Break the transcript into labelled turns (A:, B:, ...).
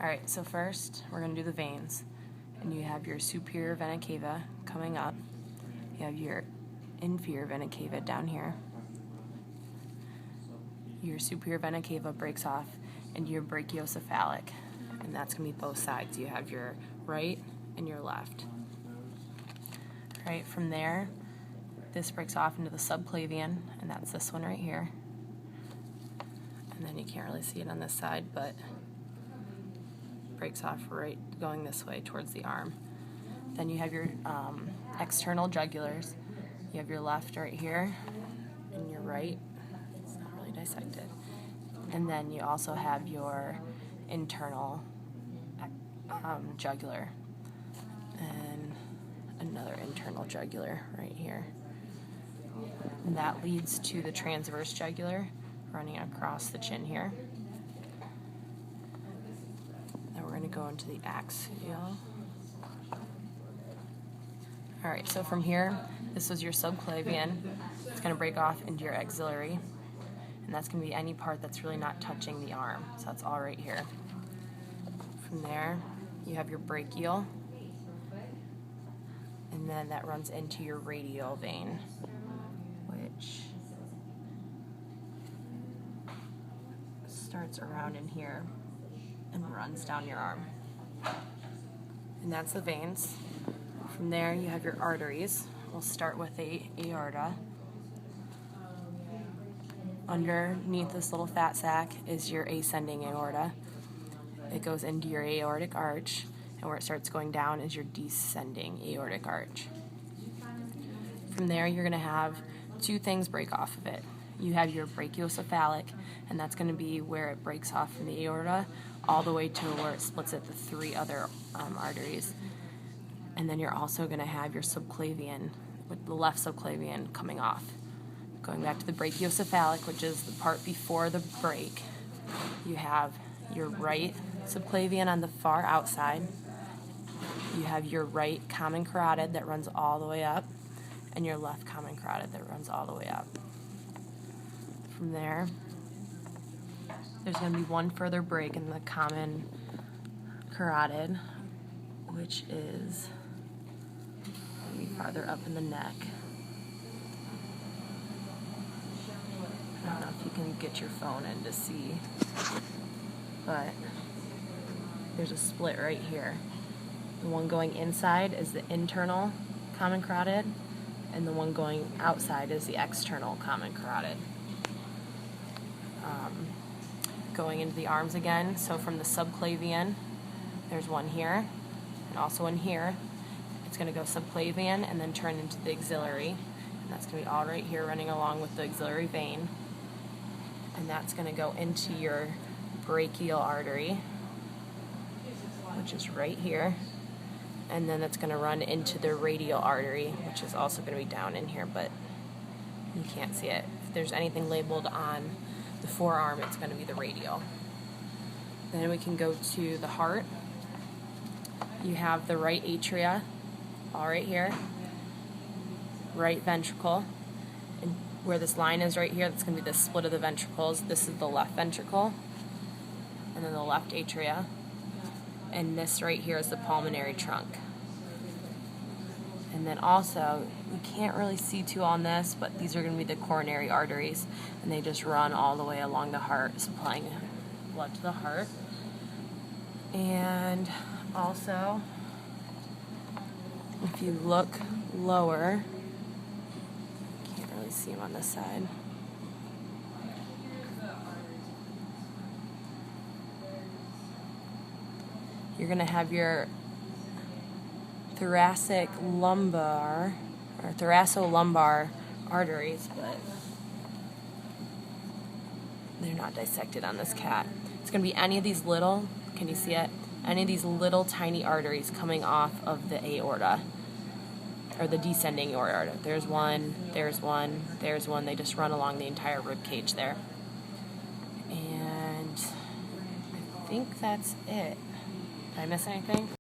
A: Alright, so first we're going to do the veins. And you have your superior vena cava coming up. You have your inferior vena cava down here. Your superior vena cava breaks off into your brachiocephalic. And that's going to be both sides. You have your right and your left. Alright, from there, this breaks off into the subclavian, and that's this one right here. And then you can't really see it on this side, but breaks off right going this way towards the arm. Then you have your external jugulars. You have your left right here and your right. It's not really dissected. And then you also have your internal jugular and another internal jugular right here. And that leads to the transverse jugular running across the chin here. Then we're going to go into the axial. Alright, so from here, this was your subclavian. It's going to break off into your axillary. And that's going to be any part that's really not touching the arm. So that's all right here. From there, you have your brachial. And then that runs into your radial vein, which starts around in here and runs down your arm. And that's the veins. From there you have your arteries. We'll start with the aorta. Underneath this little fat sac is your ascending aorta. It goes into your aortic arch, and where it starts going down is your descending aortic arch. From there you're going to have two things break off of it. You have your brachiocephalic, and that's going to be where it breaks off from the aorta all the way to where it splits at the three other arteries. And then you're also going to have your subclavian, with the left subclavian coming off. Going back to the brachiocephalic, which is the part before the break, you have your right subclavian on the far outside. You have your right common carotid that runs all the way up, and your left common carotid that runs all the way up. From there, there's going to be one further break in the common carotid, which is maybe farther up in the neck. I don't know if you can get your phone in to see, but there's a split right here. The one going inside is the internal common carotid, and the one going outside is the external common carotid. Going into the arms again, so from the subclavian, there's one here, and also one here. It's going to go subclavian and then turn into the axillary, and that's going to be all right here running along with the axillary vein. And that's going to go into your brachial artery, which is right here. And then that's going to run into the radial artery, which is also going to be down in here, but you can't see it. If there's anything labeled on the forearm, it's going to be the radial. Then we can go to the heart. You have the right atria, all right here, right ventricle, and where this line is right here, that's going to be the split of the ventricles. This is the left ventricle, and then the left atria, and this right here is the pulmonary trunk. And then also, we can't really see too on this, but these are going to be the coronary arteries, and they just run all the way along the heart, supplying blood to the heart. And also, if you look lower, can't really see them on this side. You're going to have your thoracic lumbar or thoracolumbar arteries, but they're not dissected on this cat. It's going to be any of these little, can you see it? Any of these little tiny arteries coming off of the aorta, or the descending aorta. There's one, there's one, there's one. They just run along the entire rib cage there. And I think that's it. Did I miss anything?